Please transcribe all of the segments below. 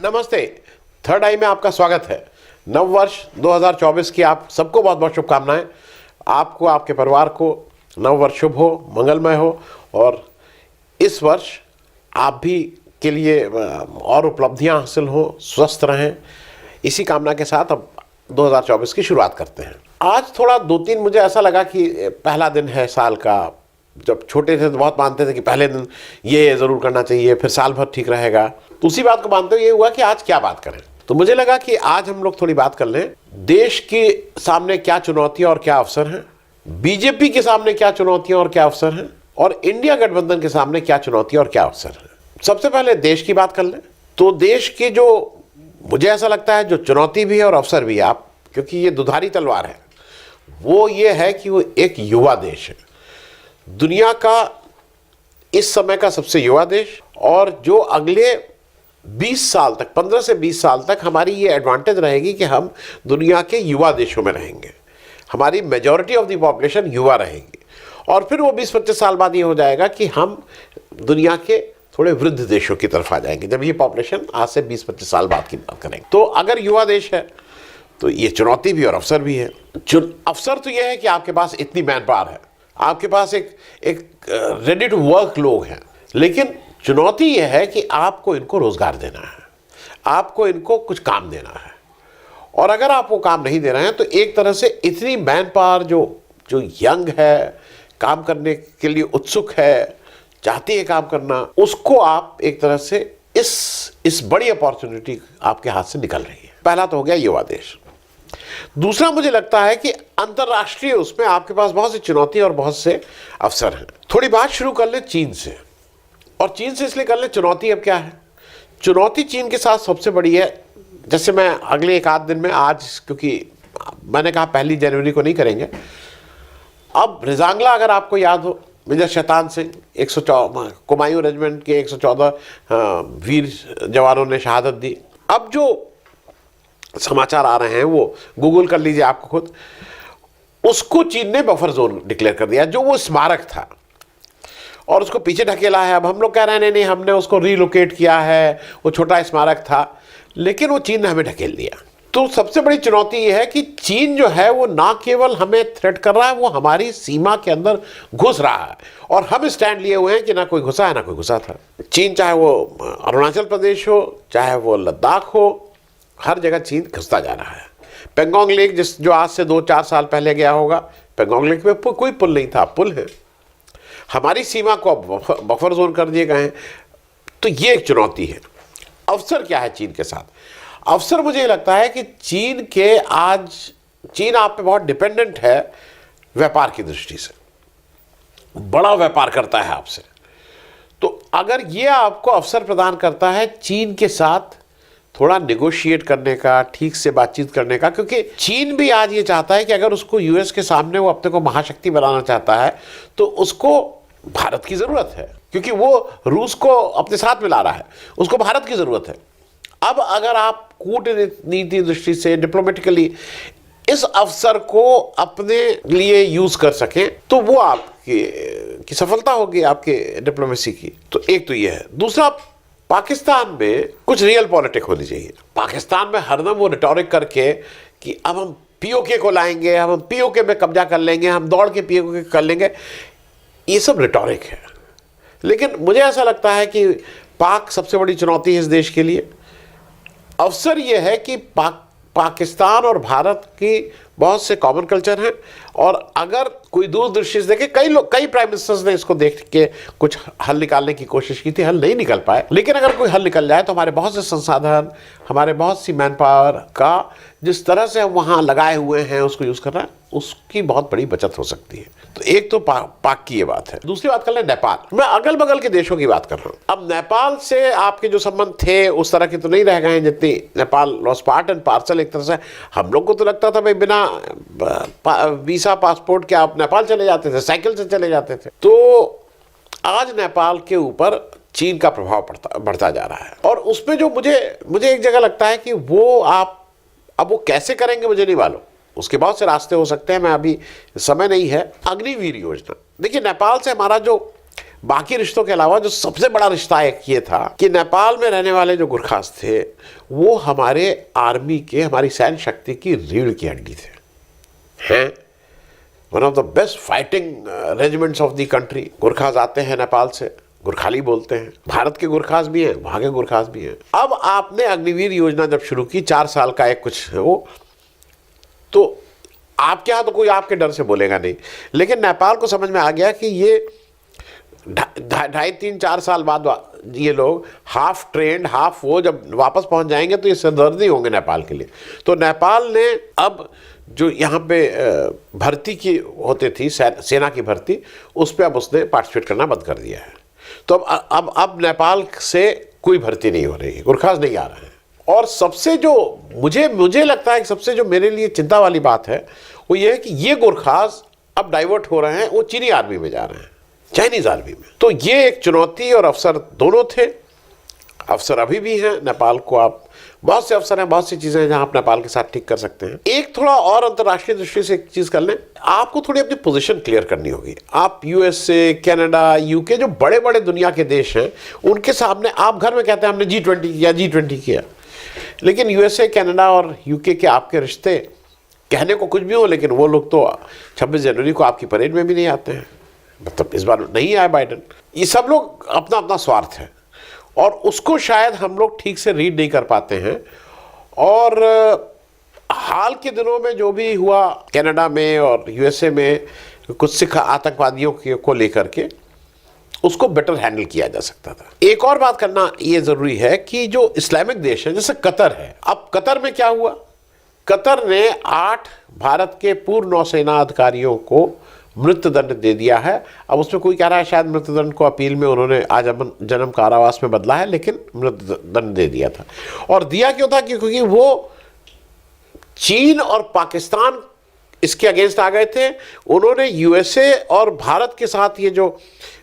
नमस्ते। थर्ड आई में आपका स्वागत है। नव वर्ष 2024 की आप सबको बहुत बहुत शुभकामनाएं। आपको, आपके परिवार को नव वर्ष शुभ हो, मंगलमय हो और इस वर्ष आप भी के लिए और उपलब्धियां हासिल हो, स्वस्थ रहें। इसी कामना के साथ अब 2024 की शुरुआत करते हैं। आज थोड़ा दो तीन मुझे ऐसा लगा कि पहला दिन है साल का। जब छोटे थे तो बहुत मानते थे कि पहले दिन ये ज़रूर करना चाहिए, फिर साल भर ठीक रहेगा। तो उसी बात को मानते हुए ये हुआ कि आज क्या बात करें। तो मुझे लगा कि आज हम लोग थोड़ी बात कर लें, देश के सामने क्या चुनौतियां और क्या अवसर हैं, बीजेपी के सामने क्या चुनौतियां और क्या अवसर हैं, और इंडिया गठबंधन के सामने क्या चुनौतियां और क्या अवसर हैं। सबसे पहले देश की बात कर लें तो देश की जो मुझे ऐसा लगता है जो चुनौती भी है और अवसर भी है, आप क्योंकि ये दुधारी तलवार है, वो ये है कि वो एक युवा देश है, दुनिया का इस समय का सबसे युवा देश। और जो अगले 20 साल तक, 15 से 20 साल तक हमारी ये एडवांटेज रहेगी कि हम दुनिया के युवा देशों में रहेंगे। हमारी मेजॉरिटी ऑफ द पॉपुलेशन युवा रहेगी। और फिर वो 20-25 साल बाद ये हो जाएगा कि हम दुनिया के थोड़े वृद्ध देशों की तरफ आ जाएंगे, जब ये पॉपुलेशन आज से 20-25 साल बाद की बात करेंगे। तो अगर युवा देश है तो ये चुनौती भी और अवसर भी है। अवसर तो ये है कि आपके पास इतनी मैन पावर है, आपके पास एक रेडी टू वर्क लोग हैं। लेकिन चुनौती यह है कि आपको इनको रोजगार देना है, आपको इनको कुछ काम देना है। और अगर आप वो काम नहीं दे रहे हैं तो एक तरह से इतनी मैन पावर जो यंग है, काम करने के लिए उत्सुक है, चाहती है काम करना, उसको आप एक तरह से इस बड़ी अपॉर्चुनिटी आपके हाथ से निकल रही है। पहला तो हो गया युवा देश। दूसरा मुझे लगता है कि अंतर्राष्ट्रीय उसमें आपके पास बहुत सी चुनौतियां और बहुत से अवसर हैं। थोड़ी बात शुरू कर ले चीन से, और चीन से इसलिए कर ले, चुनौती अब क्या है। चुनौती चीन के साथ सबसे बड़ी है, जैसे मैं अगले एक आध दिन में, आज क्योंकि मैंने कहा 1 जनवरी को नहीं करेंगे, अब रिजांगला अगर आपको याद हो, मेजर शैतान सिंह 114 कुमायूं रेजिमेंट के 114 वीर जवानों ने शहादत दी। अब जो समाचार आ रहे हैं वो गूगल कर लीजिए आपको खुद, उसको चीन ने बफर जोन डिक्लेयर कर दिया, जो वो स्मारक था, और उसको पीछे ढकेला है। अब हम लोग कह रहे हैं नहीं, हमने उसको रीलोकेट किया है, वो छोटा स्मारक था, लेकिन वो चीन ने हमें ढकेल दिया। तो सबसे बड़ी चुनौती ये है कि चीन जो है वो ना केवल हमें थ्रेट कर रहा है, वो हमारी सीमा के अंदर घुस रहा है। और हम स्टैंड लिए हुए हैं कि ना कोई घुसा है ना कोई घुसा था। चीन चाहे वो अरुणाचल प्रदेश हो, चाहे वो लद्दाख हो, हर जगह चीन घुसता जा रहा है। पेंगोंग लेक जो आज से 2-4 साल पहले गया होगा, पेंगोंग लेक में कोई पुल नहीं था, पुल है। हमारी सीमा को अब बफर जोन कर दिए गए हैं। तो ये एक चुनौती है। अवसर क्या है चीन के साथ? अवसर मुझे लगता है कि चीन आप पे बहुत डिपेंडेंट है व्यापार की दृष्टि से, बड़ा व्यापार करता है आपसे। तो अगर ये आपको अवसर प्रदान करता है चीन के साथ थोड़ा नेगोशिएट करने का, ठीक से बातचीत करने का, क्योंकि चीन भी आज ये चाहता है कि अगर उसको यूएस के सामने वो अपने को महाशक्ति बनाना चाहता है तो उसको भारत की जरूरत है, क्योंकि वो रूस को अपने साथ मिला रहा है, उसको भारत की जरूरत है। अब अगर आप कूटनीति दृष्टि से, डिप्लोमेटिकली इस अवसर को अपने लिए यूज कर सकें तो वो आपकी सफलता होगी, आपके डिप्लोमेसी की। तो एक तो ये है। दूसरा, पाकिस्तान में कुछ रियल पॉलिटिक होनी चाहिए। पाकिस्तान में हरदम वो रिटोरिक करके कि अब हम पीओके को लाएंगे, हम पीओके में कब्जा कर लेंगे, हम दौड़ के पीओके कर लेंगे, ये सब रिटोरिक है। लेकिन मुझे ऐसा लगता है कि पाक सबसे बड़ी चुनौती है इस देश के लिए। अवसर ये है कि पाकिस्तान और भारत की बहुत से कॉमन कल्चर हैं, और अगर कोई दूरदृष्टि से देखे, कई प्राइम मिनिस्टर्स ने इसको देख के कुछ हल निकालने की कोशिश की थी, हल नहीं निकल पाए। लेकिन अगर कोई हल निकल जाए तो हमारे बहुत से संसाधन, हमारे बहुत सी मैन पावर का जिस तरह से हम वहाँ लगाए हुए हैं उसको यूज़ करना, उसकी बहुत बड़ी बचत हो सकती है। तो एक तो पाक की ये बात है। दूसरी बात कर लें नेपाल। मैं अगल बगल के देशों की बात कर रहा हूँ। अब नेपाल से आपके जो संबंध थे उस तरह के तो नहीं रह गए हैं जितनी Nepal was part and parcel. एक तरह से हम लोग को तो लगता था भाई बिना वीसा पासपोर्ट के आप नेपाल चले जाते थे, साइकिल से चले जाते थे। तो आज नेपाल के ऊपर चीन का प्रभाव बढ़ता जा रहा है। और उसमें जो मुझे एक जगह लगता है कि वो अब वो कैसे करेंगे मुझे नहीं मालूम, उसके बहुत से रास्ते हो सकते हैं, मैं अभी समय नहीं है। अग्निवीर योजना, देखिए नेपाल से हमारा जो बाकी रिश्तों के अलावा जो सबसे बड़ा रिश्ता एक ये था कि नेपाल में रहने वाले जो गुरखास थे वो हमारे आर्मी के, हमारी सैन्य शक्ति की रीढ़ की हड्डी थे, हैं one of the best fighting regiments of the country. गुरखास आते हैं नेपाल से, गुरखाली बोलते हैं, भारत के गुरखास भी हैं, वहाँ के गुरखास भी हैं। अब आपने अग्निवीर योजना जब शुरू की, 4 साल का एक कुछ वो, तो आपके यहाँ तो कोई आपके डर से बोलेगा नहीं, लेकिन नेपाल को समझ में आ गया कि ये 2.5-3-4 साल बाद ये लोग हाफ ट्रेंड हाफ वो जब वापस पहुंच जाएंगे तो ये सरदर्दी होंगे नेपाल के लिए। तो नेपाल ने अब जो यहाँ पे भर्ती की होती थी, सेना की भर्ती, उस पर अब उसने पार्टिसिपेट करना बंद कर दिया है। तो अब नेपाल से कोई भर्ती नहीं हो रही है, गुरखास नहीं आ रहे हैं। और सबसे जो मुझे लगता है कि सबसे जो मेरे लिए चिंता वाली बात है वो ये है कि ये गुरखास अब डाइवर्ट हो रहे हैं, वो चीनी आर्मी में जा रहे हैं, चाइनीज आर्मी में। तो ये एक चुनौती और अवसर दोनों थे। अवसर अभी भी हैं, नेपाल को आप बहुत से अवसर हैं, बहुत सी चीजें हैं जहां आप नेपाल के साथ ठीक कर सकते हैं। एक थोड़ा और अंतर्राष्ट्रीय दृष्टि से एक चीज कर लें, आपको थोड़ी अपनी पोजीशन क्लियर करनी होगी। आप यूएसए, कनाडा, यूके, जो बड़े बड़े दुनिया के देश हैं, उनके सामने आप घर में कहते हैं हमने G20 किया, लेकिन यूएसए, कनाडा और यूके के आपके रिश्ते कहने को कुछ भी हो, लेकिन वो लोग तो 26 जनवरी को आपकी परेड में भी नहीं आते हैं। मतलब इस बार नहीं आए बाइडेन। ये सब लोग अपना अपना स्वार्थ है और उसको शायद हम लोग ठीक से रीड नहीं कर पाते हैं। और हाल के दिनों में जो भी हुआ कनाडा में और यूएसए में कुछ सिख आतंकवादियों को लेकर के, उसको बेटर हैंडल किया जा सकता था। एक और बात करना ये जरूरी है कि जो इस्लामिक देश है, जैसे कतर है, अब कतर में क्या हुआ, कतर ने 8 भारत के पूर्व नौसेना अधिकारियों को मृत्युदंड दे दिया है। अब उसमें कोई कह रहा है शायद मृत्युदंड को अपील में उन्होंने आजीवन कारावास में बदला है, लेकिन मृत्युदंड दे दिया था। और दिया क्यों था? क्योंकि वो चीन और पाकिस्तान इसके अगेंस्ट आ गए थे। उन्होंने यूएसए और भारत के साथ ये जो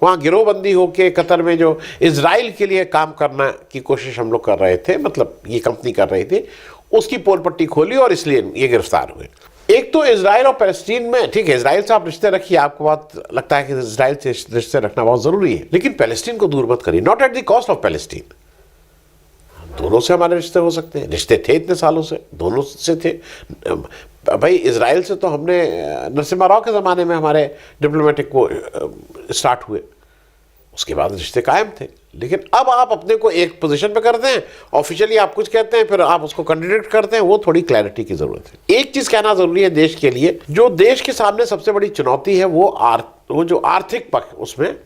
वहाँ गिरोहबंदी होके कतर में जो इजराइल के लिए काम करना की कोशिश हम लोग कर रहे थे, मतलब ये कंपनी कर रही थी, उसकी पोल पट्टी खोली और इसलिए ये गिरफ्तार हुए। एक तो इजराइल और पैलेस्टीन में, ठीक है, इजराइल से आप रिश्ते रखिए, आपको बात लगता है कि इजराइल से रिश्ते रखना बहुत जरूरी है, लेकिन पैलेस्टीन को दूर मत करिए, not at the cost of Palestine. दोनों से हमारे रिश्ते हो सकते हैं, रिश्ते थे इतने सालों से, दोनों से थे भाई। इजराइल से तो हमने नरसिम्हा राव के ज़माने में हमारे डिप्लोमेटिक वो स्टार्ट हुए, उसके बाद रिश्ते कायम थे। लेकिन अब आप अपने को एक पोजीशन पे करते हैं, ऑफिशियली आप कुछ कहते हैं, फिर आप उसको कंट्राडिक्ट करते हैं, वो थोड़ी क्लैरिटी की जरूरत है। एक चीज कहना जरूरी है देश के लिए, जो देश के सामने सबसे बड़ी चुनौती है वो जो आर्थिक पक्ष, उसमें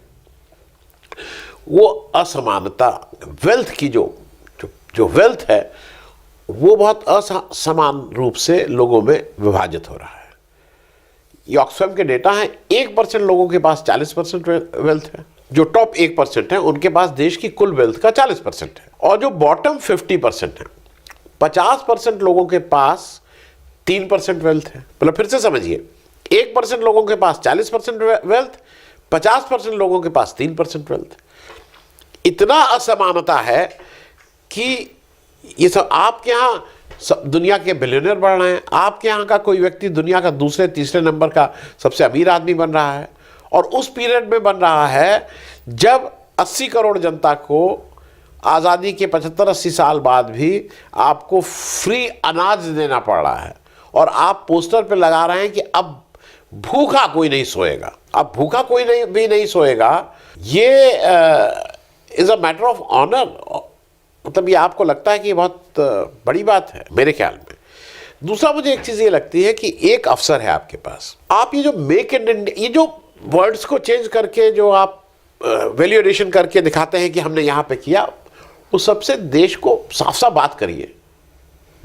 वो असमानता, वेल्थ की जो वेल्थ है वो बहुत असमान रूप से लोगों में विभाजित हो रहा है। ये ऑक्सफैम के डेटा है, 1% लोगों के पास 40% वेल्थ है। जो टॉप 1% है उनके पास देश की कुल वेल्थ का 40% है, और जो बॉटम 50% है, 50% लोगों के पास 3% वेल्थ है। मतलब फिर से समझिए, 1% लोगों के पास 40% वेल्थ, 50% लोगों के पास 3% वेल्थ। इतना असमानता है कि ये सब आपके यहाँ दुनिया के बिलियनर बढ़ रहे हैं, आपके यहाँ का कोई व्यक्ति दुनिया का दूसरे तीसरे नंबर का सबसे अमीर आदमी बन रहा है, और उस पीरियड में बन रहा है जब 80 करोड़ जनता को आज़ादी के 75-80 साल बाद भी आपको फ्री अनाज देना पड़ रहा है, और आप पोस्टर पे लगा रहे हैं कि अब भूखा कोई नहीं सोएगा, अब भूखा कोई भी नहीं सोएगा। ये is a matter of honour. मतलब ये आपको लगता है कि ये बहुत बड़ी बात है मेरे ख्याल में। दूसरा, मुझे एक चीज़ ये लगती है कि एक अवसर है आपके पास, आप ये जो मेक इन इंडिया, ये जो वर्ड्स को चेंज करके जो आप वैल्यूएशन करके दिखाते हैं कि हमने यहाँ पे किया, उस सबसे देश को साफ साफ बात करिए।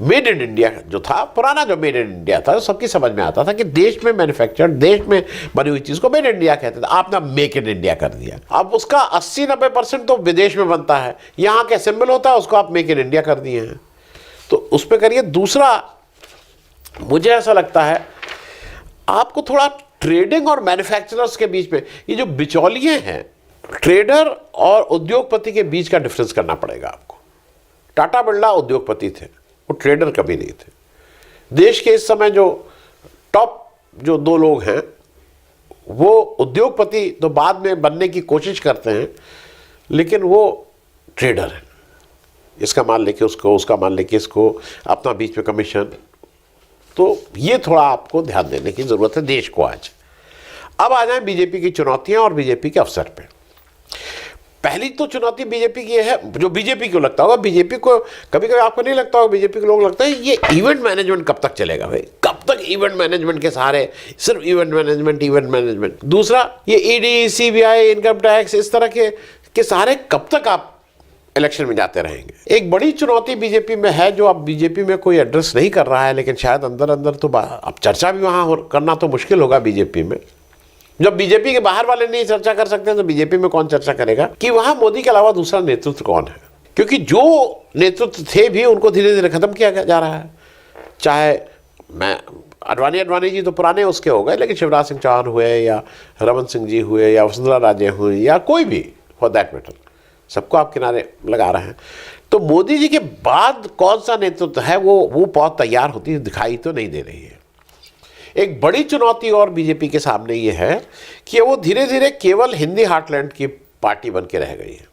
मेड इन इंडिया जो था, पुराना जो मेड इन इंडिया था, सबकी समझ में आता था कि देश में मैन्युफैक्चर्ड, देश में बनी हुई चीज़ को मेड इन इंडिया कहते थे। आपने मेक इन इंडिया कर दिया, अब उसका 80-90% तो विदेश में बनता है, यहाँ के असेंबल होता है, उसको आप मेक इन इंडिया कर दिए हैं, तो उस पर करिए। दूसरा, मुझे ऐसा लगता है आपको थोड़ा ट्रेडिंग और मैन्युफैक्चरर्स के बीच में, ये जो बिचौलिए हैं, ट्रेडर और उद्योगपति के बीच का डिफरेंस करना पड़ेगा आपको। टाटा बिरला उद्योगपति थे, वो ट्रेडर कभी नहीं थे। देश के इस समय जो टॉप जो 2 लोग हैं वो उद्योगपति तो बाद में बनने की कोशिश करते हैं, लेकिन वो ट्रेडर है। इसका माल लेके उसको, उसका माल लेके इसको, अपना बीच में कमीशन। तो ये थोड़ा आपको ध्यान देने की ज़रूरत है देश को आज। अब आ जाए बीजेपी की चुनौतियां और बीजेपी के अवसर पे। पहली तो चुनौती बीजेपी की है, जो बीजेपी को लगता होगा, बीजेपी को कभी कभी आपको नहीं लगता होगा, बीजेपी के लोग लगता है ये इवेंट मैनेजमेंट कब तक चलेगा भाई, कब तक इवेंट मैनेजमेंट के सहारे सिर्फ इवेंट मैनेजमेंट। दूसरा, ये ईडी, सीबीआई, इनकम टैक्स, इस तरह के सहारे कब तक आप इलेक्शन में जाते रहेंगे। एक बड़ी चुनौती बीजेपी में है जो अब बीजेपी में कोई एड्रेस नहीं कर रहा है, लेकिन शायद अंदर अंदर तो अब चर्चा भी वहां करना तो मुश्किल होगा बीजेपी में। जब बीजेपी के बाहर वाले नहीं चर्चा कर सकते तो बीजेपी में कौन चर्चा करेगा कि वहां मोदी के अलावा दूसरा नेतृत्व कौन है। क्योंकि जो नेतृत्व थे भी उनको धीरे धीरे खत्म किया जा रहा है। चाहे मैं अडवाणी जी तो पुराने उसके हो गए, लेकिन शिवराज सिंह चौहान हुए या रमन सिंह जी हुए या वसुंधरा राजे हुए या कोई भी फॉर दैट मैटर, सबको आप किनारे लगा रहे हैं। तो मोदी जी के बाद कौन सा नेतृत्व है वो बहुत तैयार होती दिखाई तो नहीं दे रही है। एक बड़ी चुनौती और बीजेपी के सामने ये है कि वो धीरे धीरे केवल हिंदी हार्टलैंड की पार्टी बन के रह गई है।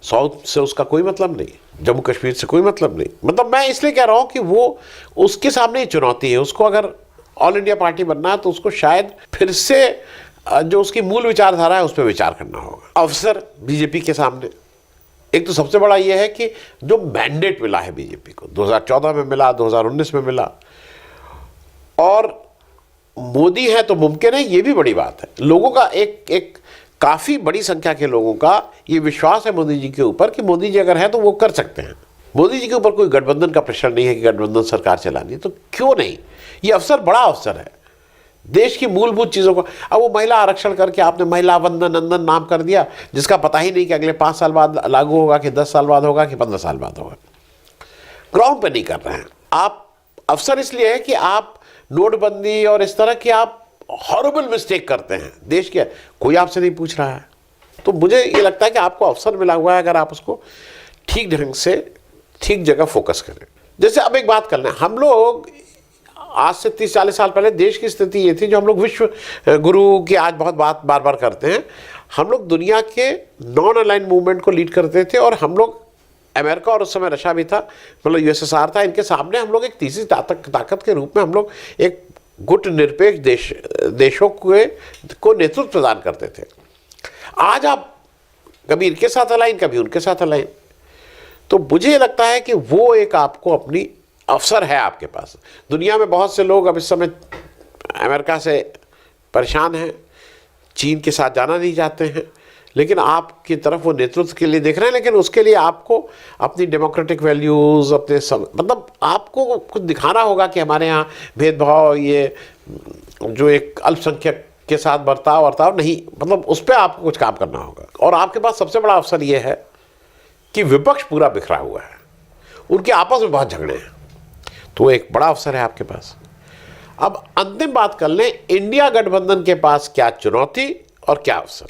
साउथ से उसका कोई मतलब नहीं, जम्मू कश्मीर से कोई मतलब नहीं। मतलब मैं इसलिए कह रहा हूं कि वो उसके सामने ही चुनौती है। उसको अगर ऑल इंडिया पार्टी बनना है तो उसको शायद फिर से जो उसकी मूल विचारधारा है उस पर विचार करना होगा। अवसर बीजेपी के सामने एक तो सबसे बड़ा यह है कि जो मैंडेट मिला है बीजेपी को, 2014 में मिला, 2019 में मिला, और मोदी है तो मुमकिन है, ये भी बड़ी बात है। लोगों का एक काफी बड़ी संख्या के लोगों का ये विश्वास है मोदी जी के ऊपर कि मोदी जी अगर है तो वो कर सकते हैं। मोदी जी के ऊपर कोई गठबंधन का प्रेशर नहीं है कि गठबंधन सरकार चलानी है, तो क्यों नहीं। ये अवसर बड़ा अवसर है देश की मूलभूत चीजों को। अब वो महिला आरक्षण करके आपने महिला वंदन नंदन नाम कर दिया, जिसका पता ही नहीं कि अगले 5 साल बाद लागू होगा कि 10 साल बाद होगा कि 15 साल बाद होगा। ग्राउंड पे नहीं कर रहे हैं आप। अवसर इसलिए है कि आप नोटबंदी और इस तरह की आप हॉरिबल मिस्टेक करते हैं देश के, कोई आपसे नहीं पूछ रहा है। तो मुझे ये लगता है कि आपको अवसर मिला हुआ है अगर आप उसको ठीक ढंग से ठीक जगह फोकस करें। जैसे अब एक बात कर लें, हम लोग आज से 30-40 साल पहले देश की स्थिति ये थी, जो हम लोग विश्व गुरु की आज बहुत बात बार बार करते हैं, हम लोग दुनिया के नॉन अलाइन मूवमेंट को लीड करते थे। और हम लोग अमेरिका और उस समय रशिया भी था, मतलब यूएसएसआर था, इनके सामने हम लोग एक तीसरी ताकत के रूप में हम लोग एक गुट निरपेक्ष देशों को नेतृत्व प्रदान करते थे। आज आप कभी इनके साथ अलाइन, कभी उनके साथ अलाइन। तो मुझे लगता है कि वो एक आपको अपनी अवसर है आपके पास। दुनिया में बहुत से लोग अब इस समय अमेरिका से परेशान हैं, चीन के साथ जाना नहीं चाहते हैं, लेकिन आपकी तरफ वो नेतृत्व के लिए देख रहे हैं। लेकिन उसके लिए आपको अपनी डेमोक्रेटिक वैल्यूज़, अपने मतलब आपको कुछ दिखाना होगा कि हमारे यहाँ भेदभाव, ये जो एक अल्पसंख्यक के साथ बर्ताव नहीं, मतलब उस पर आपको कुछ काम करना होगा। और आपके पास सबसे बड़ा अवसर ये है कि विपक्ष पूरा बिखरा हुआ है, उनके आपस में बहुत झगड़े हैं, तो एक बड़ा अवसर है आपके पास। अब अंतिम बात कर लें, इंडिया गठबंधन के पास क्या चुनौती और क्या अवसर।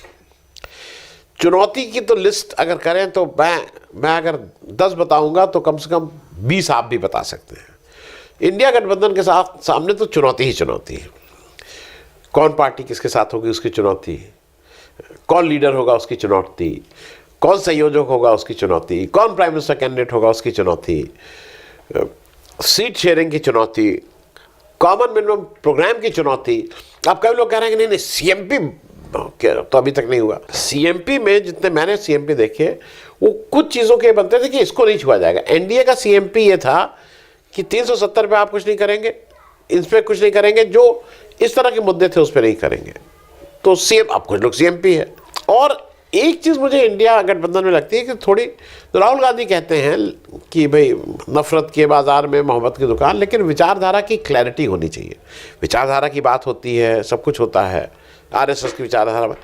चुनौती की तो लिस्ट अगर करें तो मैं अगर 10 बताऊंगा तो कम से कम 20 आप भी बता सकते हैं। इंडिया गठबंधन के साथ सामने तो चुनौती ही चुनौती है। कौन पार्टी किसके साथ होगी उसकी चुनौती, कौन लीडर होगा उसकी चुनौती, कौन संयोजक होगा उसकी चुनौती, कौन प्राइम मिनिस्टर कैंडिडेट होगा उसकी चुनौती, सीट शेयरिंग की चुनौती, कॉमन मिनिमम प्रोग्राम की चुनौती। अब कई लोग कह रहे हैं कि नहीं सीएमपी तो अभी तक नहीं हुआ। सीएमपी में जितने मैंने सीएमपी देखे वो कुछ चीज़ों के बनते थे कि इसको नहीं छुआ जाएगा। एनडीए का सीएमपी ये था कि 370 पे आप कुछ नहीं करेंगे, इस पर कुछ नहीं करेंगे, जो इस तरह के मुद्दे थे उस पर नहीं करेंगे। तो सीएम, अब कुछ लोग सीएमपी है। और एक चीज़ मुझे इंडिया गठबंधन में लगती है कि थोड़ी, तो राहुल गांधी कहते हैं कि भाई नफरत के बाज़ार में मोहब्बत की दुकान, लेकिन विचारधारा की क्लैरिटी होनी चाहिए। विचारधारा की बात होती है, सब कुछ होता है आरएसएस की विचारधारा में,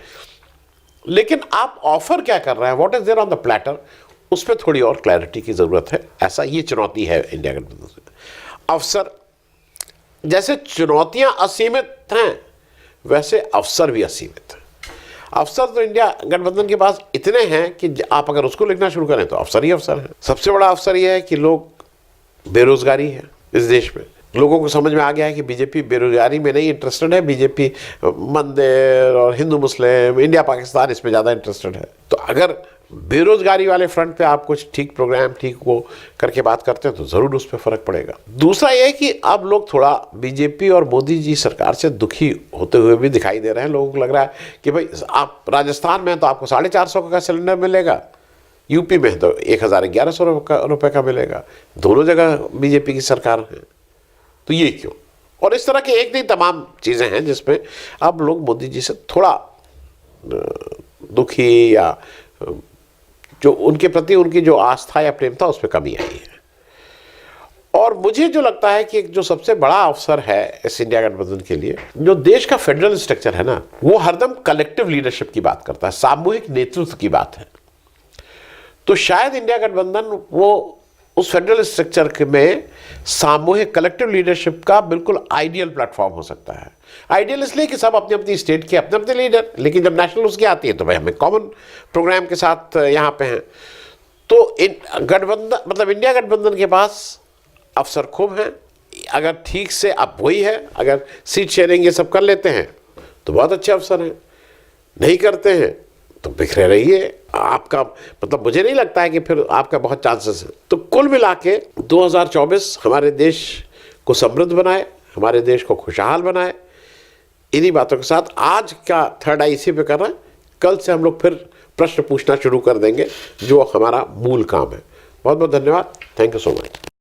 लेकिन आप ऑफर क्या कर रहे हैं, what is there on the platter, उस पर थोड़ी और क्लैरिटी की ज़रूरत है। ऐसा ये चुनौती है इंडिया गठबंधन से। अवसर, जैसे चुनौतियां असीमित हैं वैसे अवसर भी असीमित हैं। अवसर तो इंडिया गठबंधन के पास इतने हैं कि आप अगर उसको लिखना शुरू करें तो अवसर ही अवसर है। सबसे बड़ा अवसर यह है कि लोग, बेरोजगारी है इस देश में, लोगों को समझ में आ गया है कि बीजेपी बेरोजगारी में नहीं इंटरेस्टेड है, बीजेपी मंदिर और हिंदू मुस्लिम, इंडिया पाकिस्तान, इसमें ज़्यादा इंटरेस्टेड है। तो अगर बेरोजगारी वाले फ्रंट पे आप कुछ ठीक प्रोग्राम ठीक वो करके बात करते हैं तो ज़रूर उस पर फ़र्क पड़ेगा। दूसरा ये है कि अब लोग थोड़ा बीजेपी और मोदी जी सरकार से दुखी होते हुए भी दिखाई दे रहे हैं। लोगों को लग रहा है कि भाई आप राजस्थान में तो आपको 450 का सिलेंडर मिलेगा, यूपी में तो 1100 रुपये का मिलेगा। दोनों जगह बीजेपी की सरकार है, तो ये क्यों? और इस तरह के एक नहीं तमाम चीज़ें हैं जिसमें अब लोग मोदी जी से थोड़ा दुखी या जो उनके प्रति उनकी जो आस्था या प्रेम था उस पर कमी आई है। और मुझे जो लगता है कि जो सबसे बड़ा अवसर है इस इंडिया गठबंधन के लिए, जो देश का फेडरल स्ट्रक्चर है ना, वो हरदम कलेक्टिव लीडरशिप की बात करता है, सामूहिक नेतृत्व की बात है। तो शायद इंडिया गठबंधन वो उस फेडरल स्ट्रक्चर में सामूहिक कलेक्टिव लीडरशिप का बिल्कुल आइडियल प्लेटफॉर्म हो सकता है। आइडियल इसलिए कि सब अपनी अपनी स्टेट के अपने अपने लीडर, लेकिन जब नेशनल उसकी आती है तो भाई हमें कॉमन प्रोग्राम के साथ यहाँ पे हैं। तो गठबंधन मतलब इंडिया गठबंधन के पास अवसर खूब हैं। अगर ठीक से अब वही है, अगर सीट शेयरिंग ये सब कर लेते हैं तो बहुत अच्छे अवसर हैं, नहीं करते हैं तो बिखरे रहिए। आपका मतलब मुझे नहीं लगता है कि फिर आपका बहुत चांसेस है। तो कुल मिला के 2024 हमारे देश को समृद्ध बनाए, हमारे देश को खुशहाल बनाए। इन्हीं बातों के साथ आज का थर्ड आई इसी पे कर रहे हैं। कल से हम लोग फिर प्रश्न पूछना शुरू कर देंगे जो हमारा मूल काम है। बहुत बहुत धन्यवाद। Thank you so much.